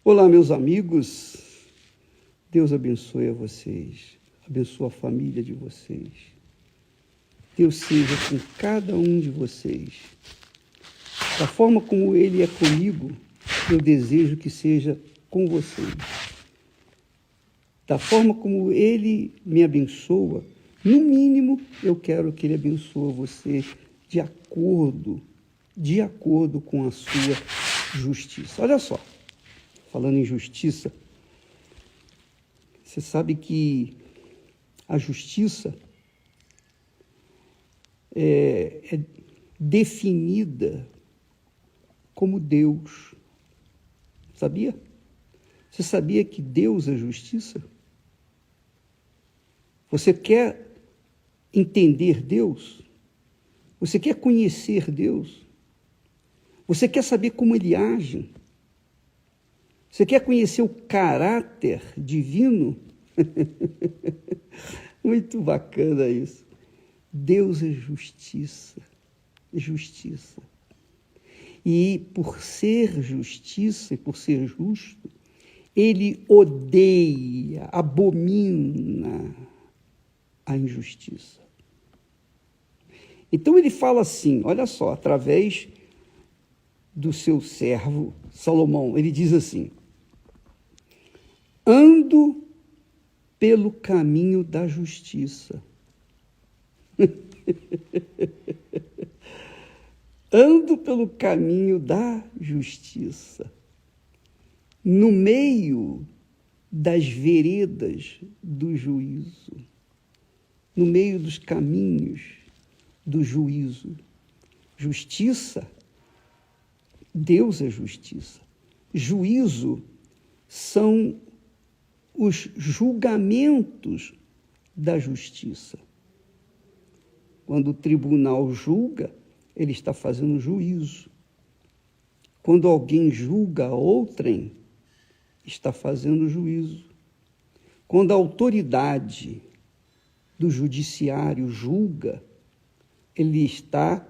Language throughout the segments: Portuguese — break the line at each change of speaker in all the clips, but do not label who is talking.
Olá, meus amigos. Deus abençoe a vocês, abençoe a família de vocês. Deus seja com cada um de vocês. Da forma como Ele é comigo, eu desejo que seja com vocês. Da forma como Ele me abençoa, no mínimo, eu quero que Ele abençoe você de acordo com a sua justiça. Olha só, falando em justiça, você sabe que a justiça é definida como Deus. Sabia? Você sabia que Deus é justiça? Você quer entender Deus? Você quer conhecer Deus? Você quer saber como Ele age? Você quer conhecer o caráter divino? Muito bacana isso. Deus é justiça, justiça. E por ser justiça e por ser justo, Ele odeia, abomina a injustiça. Então ele fala assim, olha só, através do seu servo Salomão, ele diz assim: ando pelo caminho da justiça. Ando pelo caminho da justiça, no meio das veredas do juízo, no meio dos caminhos do juízo. Justiça, Deus é justiça. Juízo são os julgamentos da justiça. Quando o tribunal julga, ele está fazendo juízo. Quando alguém julga outrem, está fazendo juízo. Quando a autoridade do judiciário julga, ele está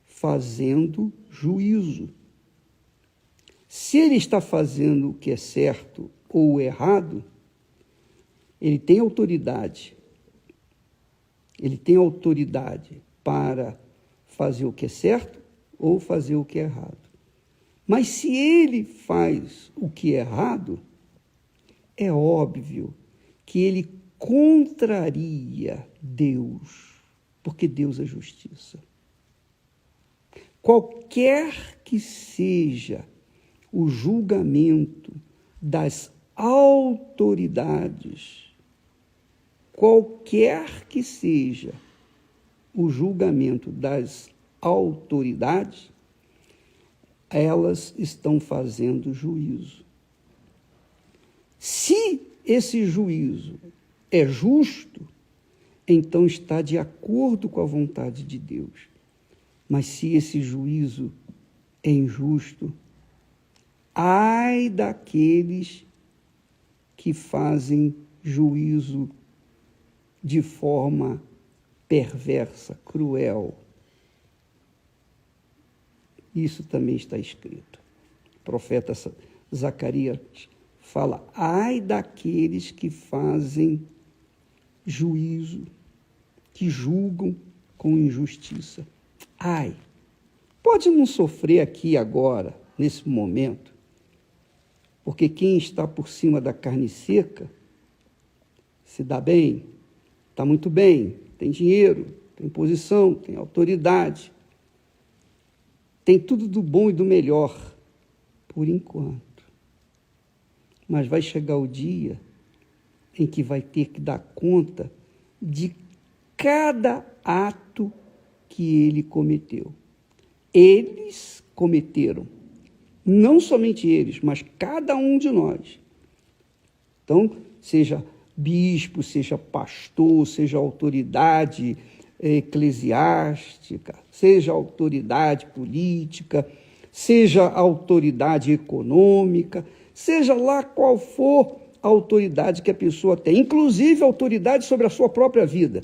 fazendo juízo. Se ele está fazendo o que é certo ou o errado, ele tem autoridade. Ele tem autoridade para fazer o que é certo ou fazer o que é errado. Mas se ele faz o que é errado, é óbvio que ele contraria Deus, porque Deus é justiça. Qualquer que seja o julgamento das autoridades, qualquer que seja o julgamento das autoridades, elas estão fazendo juízo. Se esse juízo é justo, então está de acordo com a vontade de Deus. Mas se esse juízo é injusto, ai daqueles que fazem juízo de forma perversa, cruel. Isso também está escrito. O profeta Zacarias fala: ai daqueles que fazem juízo, que julgam com injustiça. Ai, pode não sofrer aqui agora, nesse momento, porque quem está por cima da carne seca se dá bem, está muito bem, tem dinheiro, tem posição, tem autoridade, tem tudo do bom e do melhor, por enquanto. Mas vai chegar o dia em que vai ter que dar conta de cada ato que ele cometeu. Eles cometeram, não somente eles, mas cada um de nós. Então, seja bispo, seja pastor, seja autoridade eclesiástica, seja autoridade política, seja autoridade econômica, seja lá qual for a autoridade que a pessoa tem, inclusive autoridade sobre a sua própria vida.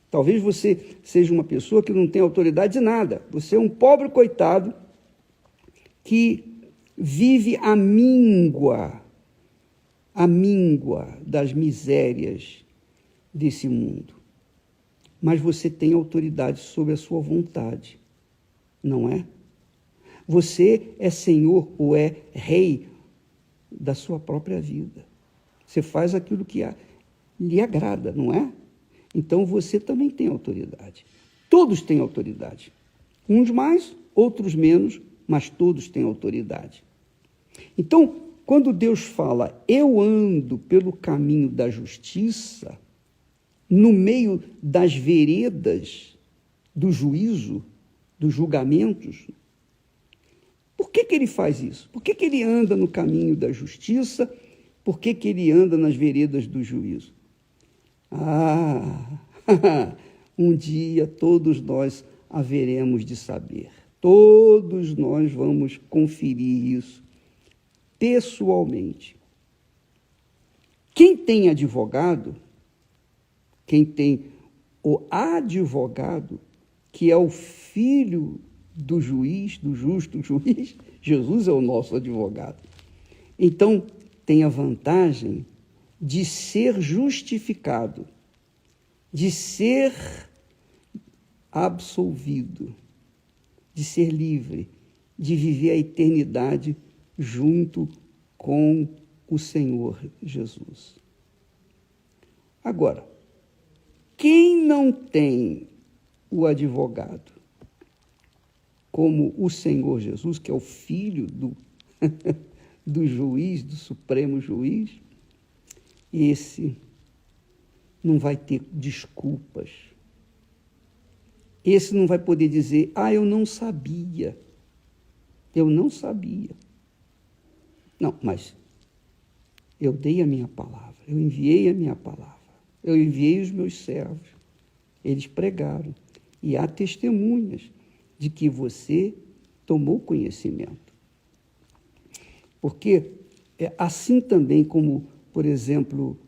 Talvez você seja uma pessoa que não tem autoridade de nada. Você é um pobre coitado que vive a míngua das misérias desse mundo. Mas você tem autoridade sobre a sua vontade, não é? Você é senhor ou é rei da sua própria vida. Você faz aquilo que lhe agrada, não é? Então você também tem autoridade. Todos têm autoridade. Uns mais, outros menos, mas todos têm autoridade. Então, quando Deus fala, eu ando pelo caminho da justiça, no meio das veredas do juízo, dos julgamentos, por que ele faz isso? Por que ele anda no caminho da justiça? Por que ele anda nas veredas do juízo? Um dia todos nós haveremos de saber. Todos nós vamos conferir isso pessoalmente. Quem tem advogado, quem tem o advogado, que é o filho do juiz, do justo juiz, Jesus é o nosso advogado. Então, tem a vantagem de ser justificado, de ser absolvido, de ser livre, de viver a eternidade junto com o Senhor Jesus. Agora, quem não tem o advogado como o Senhor Jesus, que é o filho do juiz, do supremo juiz, esse não vai ter desculpas. Esse não vai poder dizer, eu não sabia. Eu não sabia. Não, mas eu dei a minha palavra, eu enviei a minha palavra, eu enviei os meus servos, eles pregaram, e há testemunhas de que você tomou conhecimento. Porque assim também como, por exemplo,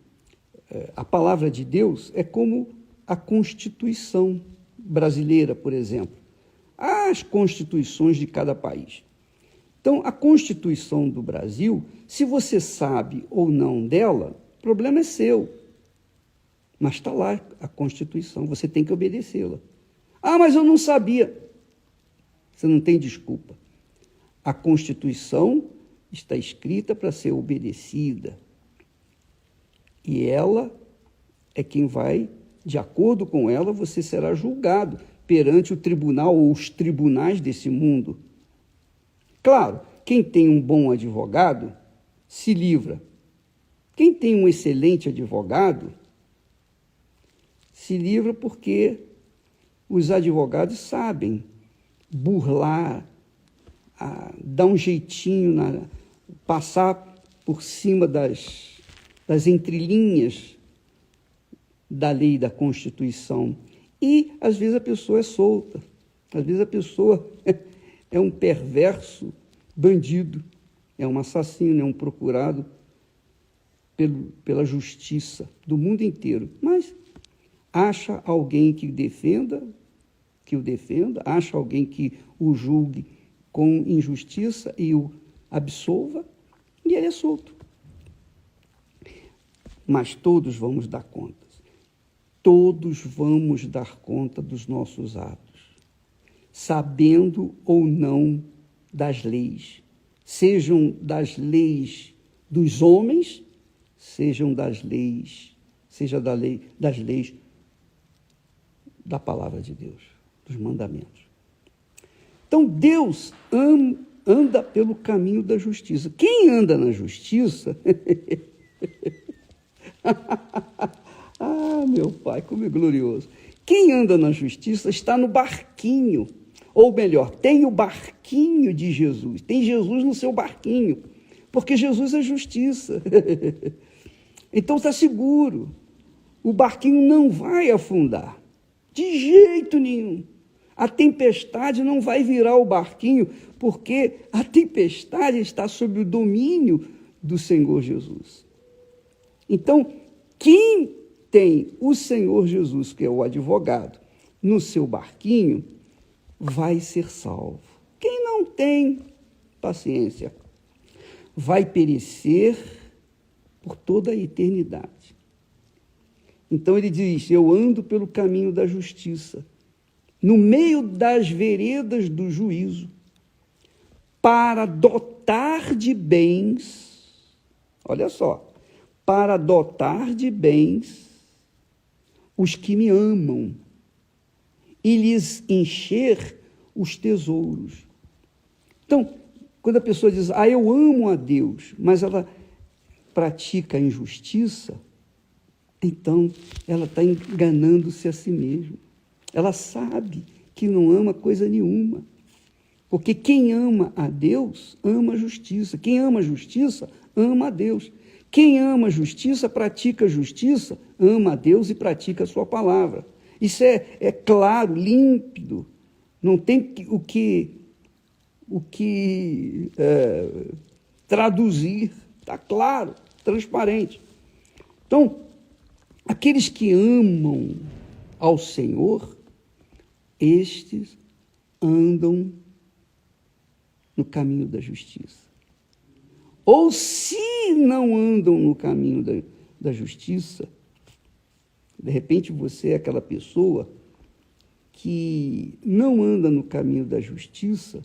a palavra de Deus é como a Constituição brasileira, por exemplo, as constituições de cada país. Então, a Constituição do Brasil, se você sabe ou não dela, o problema é seu. Mas está lá a Constituição, você tem que obedecê-la. Mas eu não sabia. Você não tem desculpa. A Constituição está escrita para ser obedecida. E ela é quem vai, de acordo com ela, você será julgado perante o tribunal ou os tribunais desse mundo. Claro, quem tem um bom advogado se livra. Quem tem um excelente advogado se livra porque os advogados sabem burlar, dar um jeitinho, passar por cima das entrelinhas da lei e da Constituição. E, às vezes, a pessoa é solta. Às vezes, a pessoa é um perverso bandido, é um assassino, é um procurado pela justiça do mundo inteiro. Mas acha alguém que o defenda, acha alguém que o julgue com injustiça e o absolva, e ele é solto. Mas todos vamos dar conta. Todos vamos dar conta dos nossos atos, sabendo ou não das leis, sejam das leis dos homens, sejam das leis da palavra de Deus, dos mandamentos. Então, Deus anda pelo caminho da justiça. Quem anda na justiça... meu Pai, como é glorioso. Quem anda na justiça está no barquinho, ou melhor, tem o barquinho de Jesus, tem Jesus no seu barquinho, porque Jesus é justiça. Então está seguro, o barquinho não vai afundar, de jeito nenhum. A tempestade não vai virar o barquinho, porque a tempestade está sob o domínio do Senhor Jesus. Então, quem tem o Senhor Jesus, que é o advogado, no seu barquinho, vai ser salvo. Quem não tem, paciência, vai perecer por toda a eternidade. Então ele diz: eu ando pelo caminho da justiça, no meio das veredas do juízo, para dotar de bens, olha só, para dotar de bens os que me amam e lhes encher os tesouros. Então, quando a pessoa diz: eu amo a Deus, mas ela pratica a injustiça, então ela está enganando-se a si mesma. Ela sabe que não ama coisa nenhuma. Porque quem ama a Deus, ama a justiça. Quem ama a justiça, ama a Deus. Quem ama a justiça, pratica a justiça, ama a Deus e pratica a sua palavra. Isso é claro, límpido. Não tem o que traduzir. Está claro, transparente. Então, aqueles que amam ao Senhor, estes andam no caminho da justiça. Ou se não andam no caminho da justiça, de repente você é aquela pessoa que não anda no caminho da justiça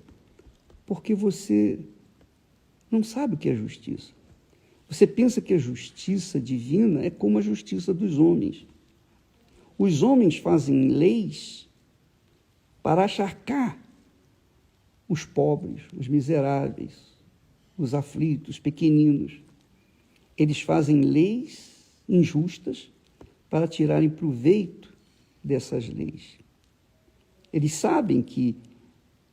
porque você não sabe o que é justiça. Você pensa que a justiça divina é como a justiça dos homens. Os homens fazem leis para acharcar os pobres, os miseráveis, os aflitos, pequeninos. Eles fazem leis injustas para tirarem proveito dessas leis. Eles sabem que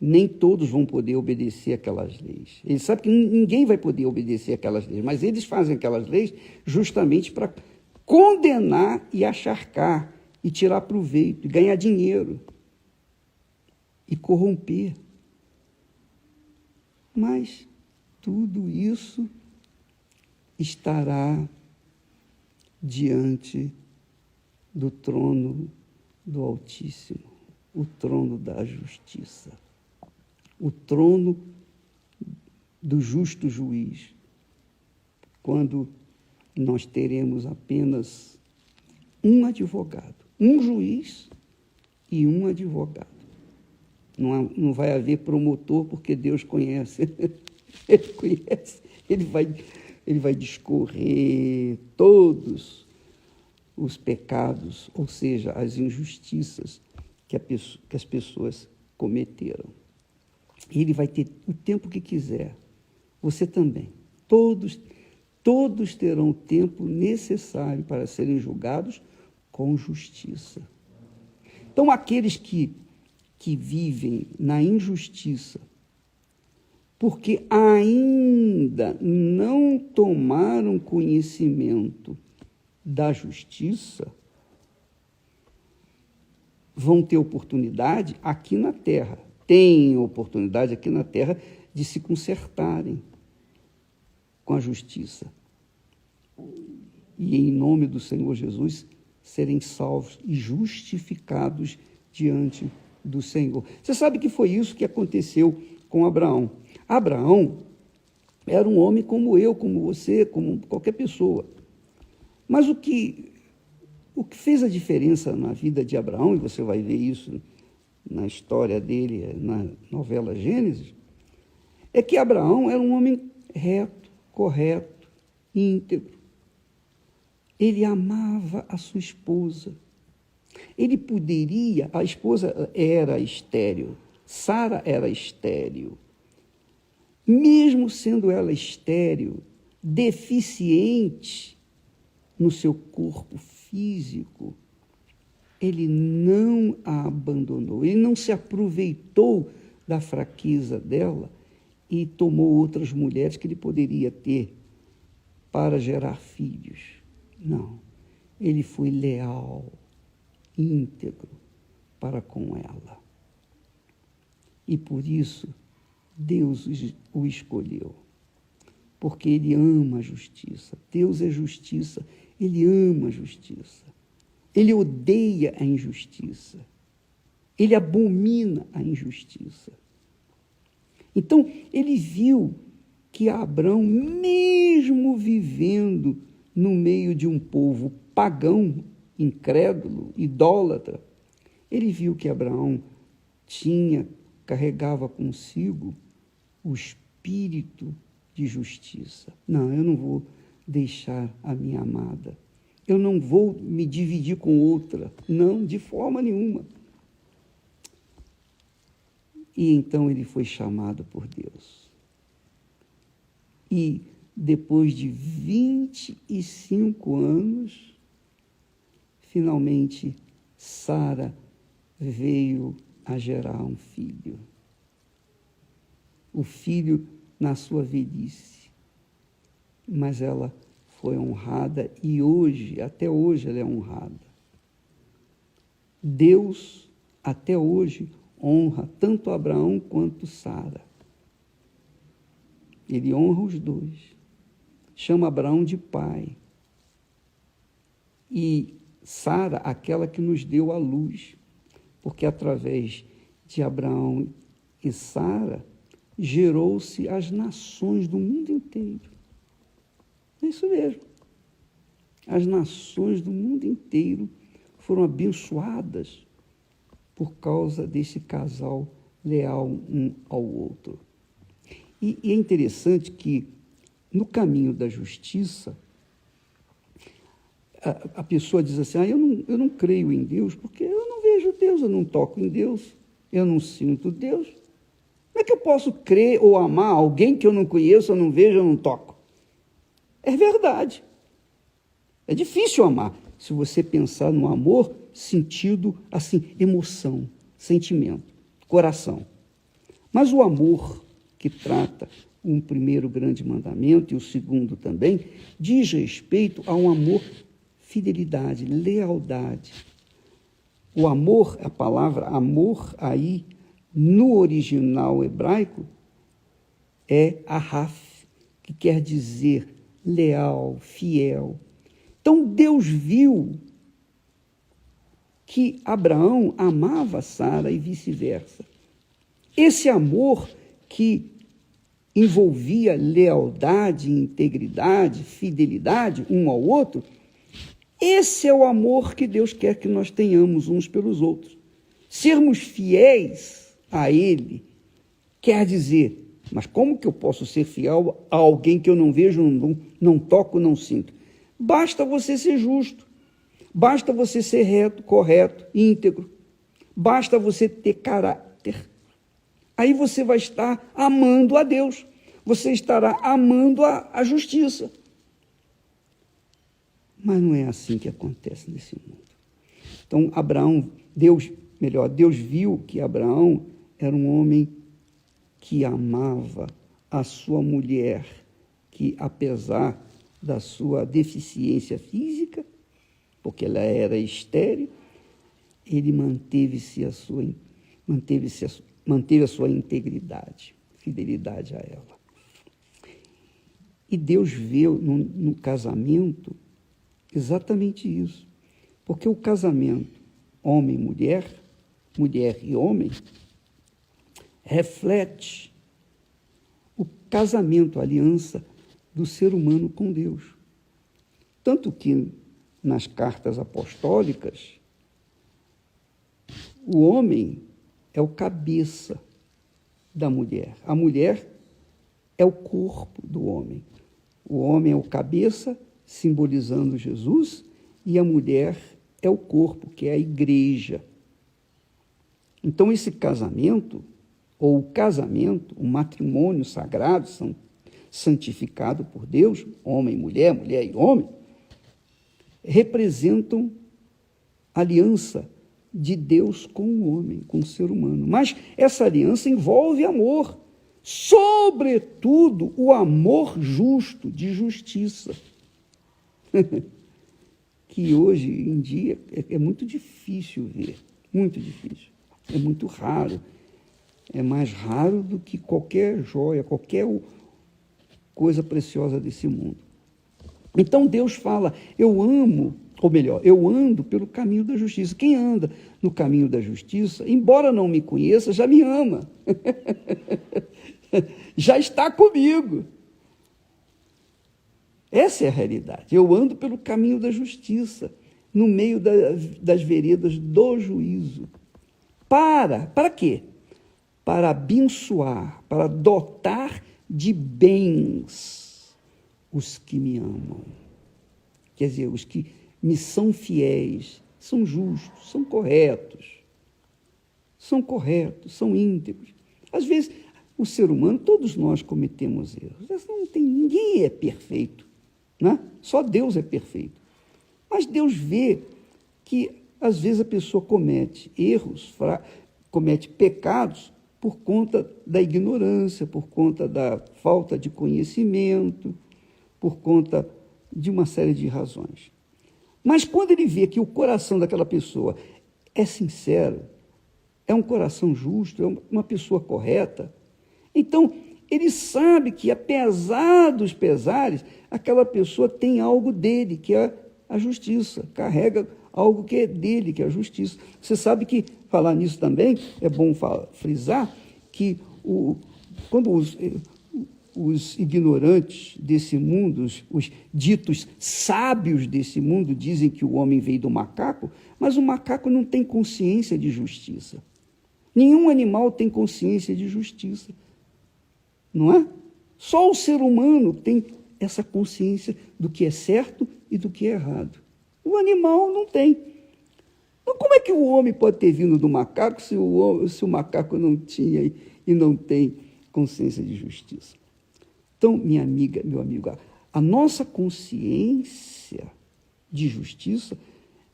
nem todos vão poder obedecer aquelas leis. Eles sabem que ninguém vai poder obedecer aquelas leis, mas eles fazem aquelas leis justamente para condenar e acharcar, e tirar proveito, e ganhar dinheiro, e corromper. Mas tudo isso estará diante do trono do Altíssimo, o trono da justiça, o trono do justo juiz, quando nós teremos apenas um advogado, um juiz e um advogado. Não vai haver promotor, porque Deus conhece. Ele conhece, ele vai discorrer todos os pecados, ou seja, as injustiças que as pessoas cometeram. Ele vai ter o tempo que quiser. Você também. Todos terão o tempo necessário para serem julgados com justiça. Então, aqueles que vivem na injustiça, porque ainda não tomaram conhecimento da justiça, vão ter oportunidade aqui na terra, têm oportunidade aqui na terra de se consertarem com a justiça. E, em nome do Senhor Jesus, serem salvos e justificados diante do Senhor. Você sabe que foi isso que aconteceu com Abraão. Abraão era um homem como eu, como você, como qualquer pessoa. Mas o que fez a diferença na vida de Abraão, e você vai ver isso na história dele, na novela Gênesis, é que Abraão era um homem reto, correto, íntegro. Ele amava a sua esposa. Ele poderia, a esposa era estéril, Sara era estéril. Mesmo sendo ela estéril, deficiente no seu corpo físico, ele não a abandonou, ele não se aproveitou da fraqueza dela e tomou outras mulheres que ele poderia ter para gerar filhos. Não, ele foi leal, íntegro para com ela. E por isso Deus o escolheu, porque ele ama a justiça. Deus é justiça, ele ama a justiça. Ele odeia a injustiça. Ele abomina a injustiça. Então, ele viu que Abraão, mesmo vivendo no meio de um povo pagão, incrédulo, idólatra, ele viu que Abraão carregava consigo o espírito de justiça. Não, eu não vou deixar a minha amada. Eu não vou me dividir com outra. Não, de forma nenhuma. E então ele foi chamado por Deus. E depois de 25 anos, finalmente Sara veio a gerar um filho. O filho na sua velhice. Mas ela foi honrada e hoje, até hoje, ela é honrada. Deus, até hoje, honra tanto Abraão quanto Sara. Ele honra os dois. Chama Abraão de pai. E Sara, aquela que nos deu a luz. Porque através de Abraão e Sara, gerou-se as nações do mundo inteiro. É isso mesmo. As nações do mundo inteiro foram abençoadas por causa desse casal leal um ao outro. E é interessante que, no caminho da justiça, a pessoa diz assim, eu não creio em Deus, porque eu não vejo Deus, eu não toco em Deus, eu não sinto Deus. Como é que eu posso crer ou amar alguém que eu não conheço, eu não vejo, eu não toco? É verdade. É difícil amar, se você pensar no amor, sentido, assim, emoção, sentimento, coração. Mas o amor que trata um primeiro grande mandamento e o segundo também, diz respeito a um amor, fidelidade, lealdade. O amor, a palavra amor aí, no original hebraico, é ahaf, que quer dizer leal, fiel. Então Deus viu que Abraão amava Sara e vice-versa. Esse amor que envolvia lealdade, integridade, fidelidade um ao outro, esse é o amor que Deus quer que nós tenhamos uns pelos outros. Sermos fiéis a Ele quer dizer, mas como que eu posso ser fiel a alguém que eu não vejo, não toco, não sinto? Basta você ser justo, basta você ser reto, correto, íntegro, basta você ter caráter. Aí você vai estar amando a Deus, você estará amando a justiça. Mas não é assim que acontece nesse mundo. Então, Deus viu que Abraão era um homem que amava a sua mulher, que apesar da sua deficiência física, porque ela era estéril, ele manteve a sua integridade, fidelidade a ela. E Deus vê no casamento exatamente isso. Porque o casamento homem e mulher e homem, reflete o casamento, a aliança do ser humano com Deus. Tanto que nas cartas apostólicas, o homem é o cabeça da mulher. A mulher é o corpo do homem. O homem é o cabeça, simbolizando Jesus, e a mulher é o corpo, que é a igreja. Então, esse casamento, ou o casamento, o matrimônio sagrado, santificado por Deus, homem e mulher, mulher e homem, representam a aliança de Deus com o homem, com o ser humano. Mas essa aliança envolve amor, sobretudo o amor justo, de justiça. Que hoje em dia é muito difícil ver, muito difícil. É muito raro. É mais raro do que qualquer joia, qualquer coisa preciosa desse mundo. Então Deus fala, eu ando pelo caminho da justiça. Quem anda no caminho da justiça, embora não me conheça, já me ama. Já está comigo. Essa é a realidade. Eu ando pelo caminho da justiça, no meio das veredas do juízo. Para quê? Para abençoar, para dotar de bens os que me amam. Quer dizer, os que me são fiéis, são justos, são corretos, são íntegros. Às vezes, o ser humano, todos nós cometemos erros. Ninguém é perfeito, né? Só Deus é perfeito. Mas Deus vê que, às vezes, a pessoa comete erros, comete pecados por conta da ignorância, por conta da falta de conhecimento, por conta de uma série de razões. Mas quando ele vê que o coração daquela pessoa é sincero, é um coração justo, é uma pessoa correta, então ele sabe que, apesar dos pesares, aquela pessoa tem algo dele, que é a justiça, carrega algo que é dele, que é a justiça. Você sabe que, falar nisso também, é bom frisar que quando os ignorantes desse mundo, os ditos sábios desse mundo, dizem que o homem veio do macaco, mas o macaco não tem consciência de justiça. Nenhum animal tem consciência de justiça, não é? Só o ser humano tem essa consciência do que é certo e do que é errado. O animal não tem. Então, como é que o homem pode ter vindo do macaco se o macaco não tinha e não tem consciência de justiça? Então, minha amiga, meu amigo, a nossa consciência de justiça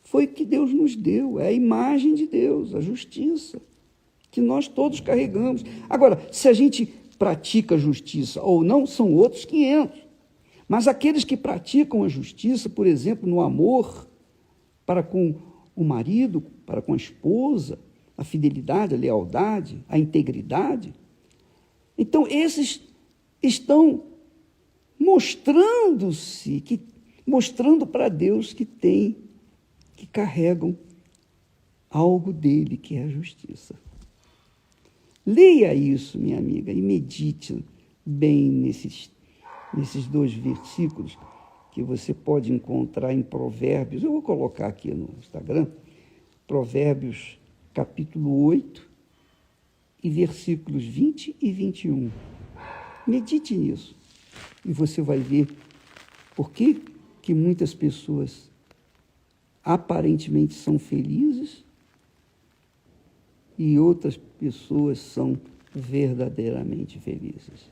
foi que Deus nos deu, é a imagem de Deus, a justiça, que nós todos carregamos. Agora, se a gente pratica a justiça ou não, são outros 500. Mas aqueles que praticam a justiça, por exemplo, no amor para com o marido, para com a esposa, a fidelidade, a lealdade, a integridade, então esses estão mostrando para Deus que carregam algo dele, que é a justiça. Leia isso, minha amiga, e medite bem nesses 2 versículos que você pode encontrar em Provérbios. Eu vou colocar aqui no Instagram, Provérbios capítulo 8 e versículos 20 e 21. Medite nisso e você vai ver por que muitas pessoas aparentemente são felizes e outras pessoas são verdadeiramente felizes.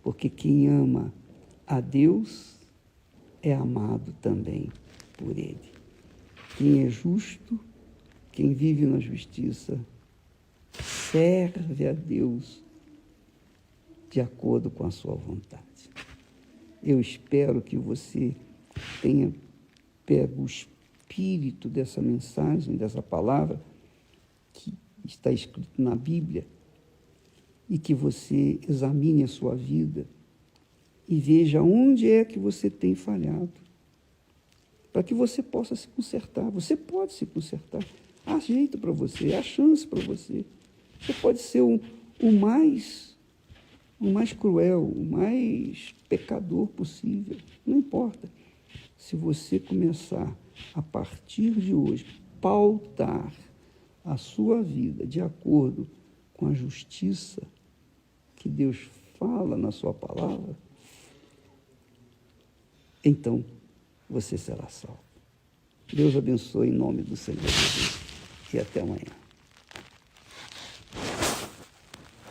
Porque quem ama a Deus é amado também por Ele. Quem é justo, quem vive na justiça, serve a Deus de acordo com a sua vontade. Eu espero que você tenha pego o espírito dessa mensagem, dessa palavra que está escrito na Bíblia, e que você examine a sua vida e veja onde é que você tem falhado, para que você possa se consertar. Você pode se consertar. Há jeito para você, há chance para você. Você pode ser o mais cruel, o mais pecador possível. Não importa. Se você começar, a partir de hoje, pautar a sua vida de acordo com a justiça que Deus fala na sua palavra, então você será salvo. Deus abençoe em nome do Senhor Jesus e até amanhã.